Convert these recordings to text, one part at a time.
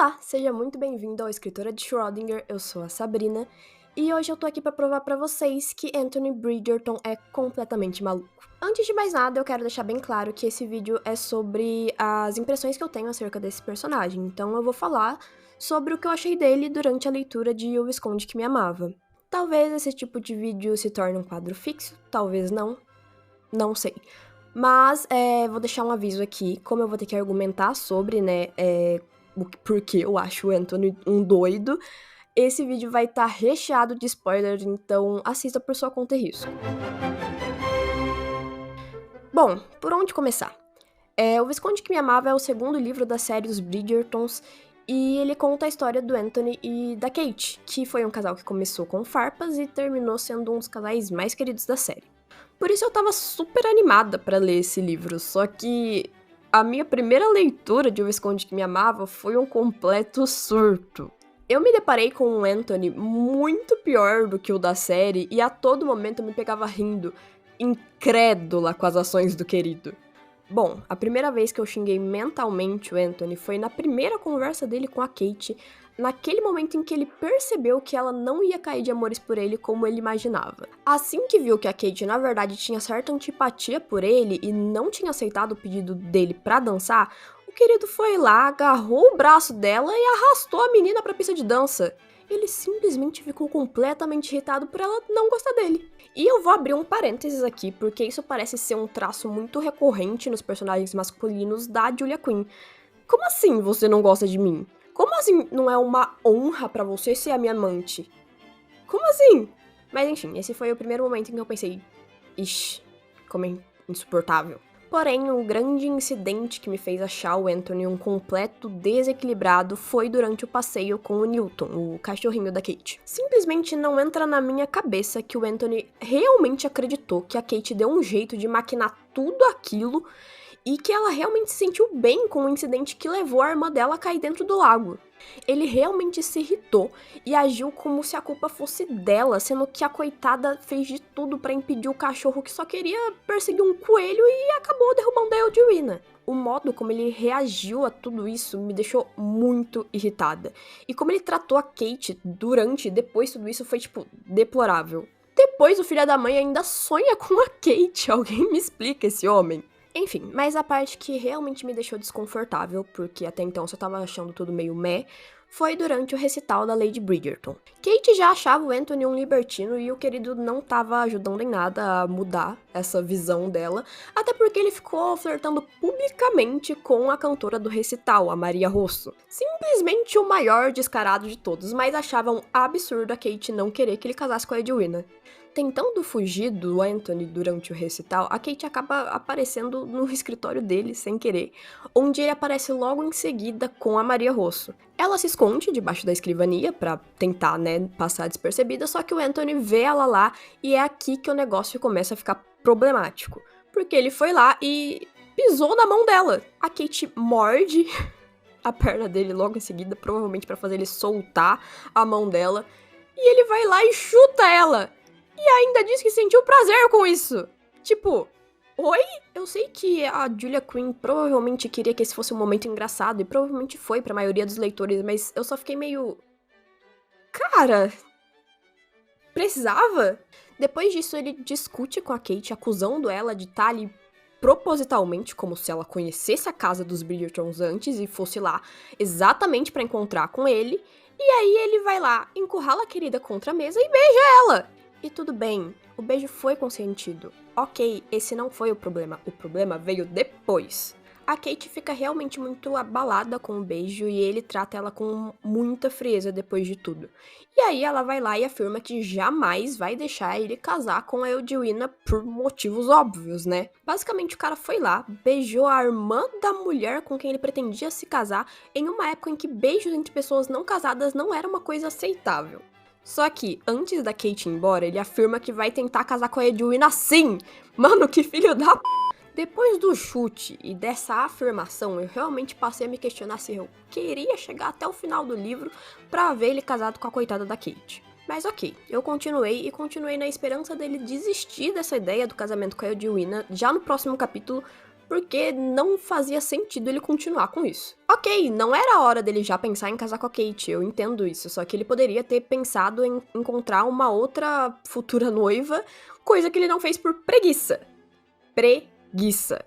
Olá, seja muito bem-vindo ao Escritora de Schrödinger, eu sou a Sabrina, e hoje eu tô aqui pra provar pra vocês que Anthony Bridgerton é completamente maluco. Antes de mais nada, eu quero deixar bem claro que esse vídeo é sobre as impressões que eu tenho acerca desse personagem, então eu vou falar sobre o que eu achei dele durante a leitura de O Visconde que Me Amava. Talvez esse tipo de vídeo se torne um quadro fixo, talvez não sei. Mas vou deixar um aviso aqui, como eu vou ter que argumentar sobre, porque eu acho o Anthony um doido, esse vídeo vai estar recheado de spoilers, então assista por sua conta e risco. Bom, por onde começar? O Visconde que Me Amava é o segundo livro da série Os Bridgertons, e ele conta a história do Anthony e da Kate, que foi um casal que começou com farpas e terminou sendo um dos casais mais queridos da série. Por isso eu tava super animada pra ler esse livro, só que a minha primeira leitura de O Visconde que Me Amava foi um completo surto. Eu me deparei com um Anthony muito pior do que o da série e a todo momento eu me pegava rindo, incrédula com as ações do querido. Bom, a primeira vez que eu xinguei mentalmente o Anthony foi na primeira conversa dele com a Kate, naquele momento em que ele percebeu que ela não ia cair de amores por ele como ele imaginava. Assim que viu que a Kate na verdade tinha certa antipatia por ele e não tinha aceitado o pedido dele pra dançar, o querido foi lá, agarrou o braço dela e arrastou a menina pra pista de dança. Ele simplesmente ficou completamente irritado por ela não gostar dele. E eu vou abrir um parênteses aqui, porque isso parece ser um traço muito recorrente nos personagens masculinos da Julia Quinn. Como assim você não gosta de mim? Como assim não é uma honra pra você ser a minha amante? Como assim? Mas enfim, esse foi o primeiro momento em que eu pensei, ixi, como é insuportável. Porém, o grande incidente que me fez achar o Anthony um completo desequilibrado foi durante o passeio com o Newton, o cachorrinho da Kate. Simplesmente não entra na minha cabeça que o Anthony realmente acreditou que a Kate deu um jeito de maquinar tudo aquilo e que ela realmente se sentiu bem com o incidente que levou a irmã dela a cair dentro do lago. Ele realmente se irritou e agiu como se a culpa fosse dela, sendo que a coitada fez de tudo pra impedir o cachorro que só queria perseguir um coelho e acabou derrubando a Eldwina. O modo como ele reagiu a tudo isso me deixou muito irritada. E como ele tratou a Kate durante e depois de tudo isso foi, deplorável. Depois o filho da mãe ainda sonha com a Kate. Alguém me explica esse homem? Enfim, mas a parte que realmente me deixou desconfortável, porque até então eu só tava achando tudo meio meh, foi durante o recital da Lady Bridgerton. Kate já achava o Anthony um libertino e o querido não tava ajudando em nada a mudar essa visão dela, até porque ele ficou flertando publicamente com a cantora do recital, a Maria Rosso. Simplesmente o maior descarado de todos, mas achavam absurdo a Kate não querer que ele casasse com a Edwina. Tentando fugir do Anthony durante o recital, a Kate acaba aparecendo no escritório dele, sem querer, onde ele aparece logo em seguida com a Maria Rosso. Ela se esconde debaixo da escrivania pra tentar, passar despercebida, só que o Anthony vê ela lá e é aqui que o negócio começa a ficar problemático, porque ele foi lá e pisou na mão dela. A Kate morde a perna dele logo em seguida, provavelmente pra fazer ele soltar a mão dela, e ele vai lá e chuta ela. E ainda diz que sentiu prazer com isso. Tipo, oi? Eu sei que a Julia Quinn provavelmente queria que esse fosse um momento engraçado, e provavelmente foi pra maioria dos leitores, mas eu só fiquei meio... Cara, precisava? Depois disso, ele discute com a Kate, acusando ela de estar ali propositalmente, como se ela conhecesse a casa dos Bridgertons antes e fosse lá exatamente pra encontrar com ele. E aí ele vai lá, encurrala a querida contra a mesa e beija ela. E tudo bem, o beijo foi consentido. Ok, esse não foi o problema veio depois. A Kate fica realmente muito abalada com o beijo e ele trata ela com muita frieza depois de tudo. E aí ela vai lá e afirma que jamais vai deixar ele casar com a Edwina por motivos óbvios, né? Basicamente o cara foi lá, beijou a irmã da mulher com quem ele pretendia se casar em uma época em que beijos entre pessoas não casadas não era uma coisa aceitável. Só que, antes da Kate ir embora, ele afirma que vai tentar casar com a Edwina sim! Mano, que filho da p... Depois do chute e dessa afirmação, eu realmente passei a me questionar se eu queria chegar até o final do livro pra ver ele casado com a coitada da Kate. Mas ok, eu continuei na esperança dele desistir dessa ideia do casamento com a Edwina já no próximo capítulo, porque não fazia sentido ele continuar com isso. Ok, não era a hora dele já pensar em casar com a Kate, eu entendo isso, só que ele poderia ter pensado em encontrar uma outra futura noiva, coisa que ele não fez por preguiça. Preguiça.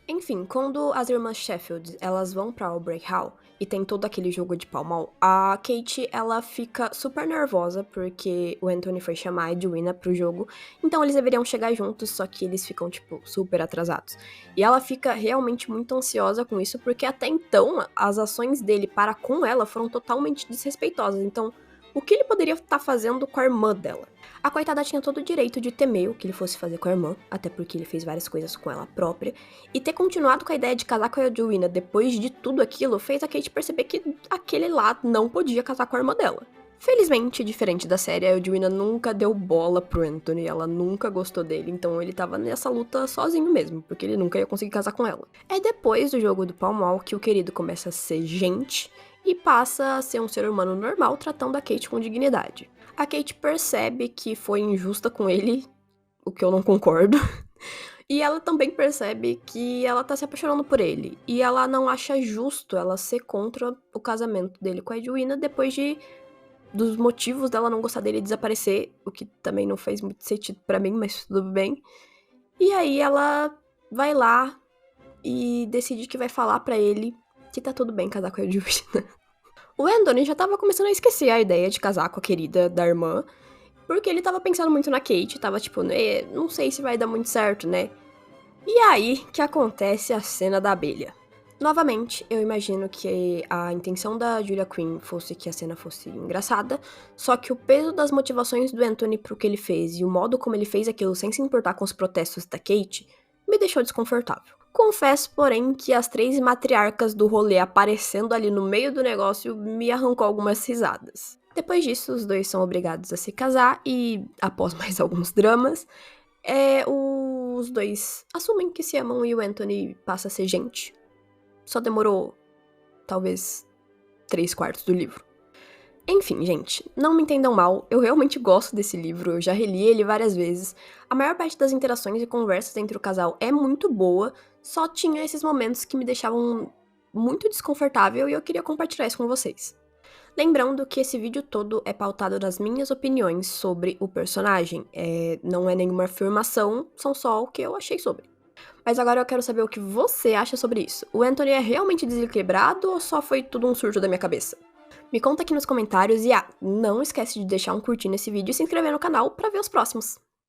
Enfim, quando as irmãs Sheffield, elas vão pra Albrecht Hall e tem todo aquele jogo de pau-mal, a Kate, ela fica super nervosa porque o Anthony foi chamar a Edwina pro jogo, então eles deveriam chegar juntos, só que eles ficam, tipo, super atrasados. E ela fica realmente muito ansiosa com isso, porque até então, as ações dele para com ela foram totalmente desrespeitosas, então o que ele poderia estar fazendo com a irmã dela? A coitada tinha todo o direito de temer o que ele fosse fazer com a irmã, até porque ele fez várias coisas com ela própria, e ter continuado com a ideia de casar com a Edwina depois de tudo aquilo fez a Kate perceber que aquele lá não podia casar com a irmã dela. Felizmente, diferente da série, a Edwina nunca deu bola pro Anthony, ela nunca gostou dele, então ele tava nessa luta sozinho mesmo, porque ele nunca ia conseguir casar com ela. É depois do jogo do pau mal que o querido começa a ser gente e passa a ser um ser humano normal tratando a Kate com dignidade. A Kate percebe que foi injusta com ele, o que eu não concordo, e ela também percebe que ela tá se apaixonando por ele, e ela não acha justo ela ser contra o casamento dele com a Edwina depois dos motivos dela não gostar dele desaparecer, o que também não fez muito sentido pra mim, mas tudo bem. E aí ela vai lá e decide que vai falar pra ele que tá tudo bem casar com a Edwina. O Anthony já tava começando a esquecer a ideia de casar com a querida da irmã, porque ele tava pensando muito na Kate, tava tipo, não sei se vai dar muito certo, né? E aí que acontece a cena da abelha. Novamente, eu imagino que a intenção da Julia Quinn fosse que a cena fosse engraçada, só que o peso das motivações do Anthony pro que ele fez e o modo como ele fez aquilo sem se importar com os protestos da Kate me deixou desconfortável. Confesso, porém, que as 3 matriarcas do rolê aparecendo ali no meio do negócio me arrancou algumas risadas. Depois disso, os dois são obrigados a se casar e, após mais alguns dramas, os dois assumem que se amam e o Anthony passa a ser gente. Só demorou, talvez, 3/4 do livro. Enfim, gente, não me entendam mal, eu realmente gosto desse livro, eu já reli ele várias vezes. A maior parte das interações e conversas entre o casal é muito boa, só tinha esses momentos que me deixavam muito desconfortável e eu queria compartilhar isso com vocês. Lembrando que esse vídeo todo é pautado nas minhas opiniões sobre o personagem, não é nenhuma afirmação, são só o que eu achei sobre. Mas agora eu quero saber o que você acha sobre isso. O Anthony é realmente desequilibrado ou só foi tudo um surto da minha cabeça? Me conta aqui nos comentários e não esquece de deixar um curtir nesse vídeo e se inscrever no canal pra ver os próximos.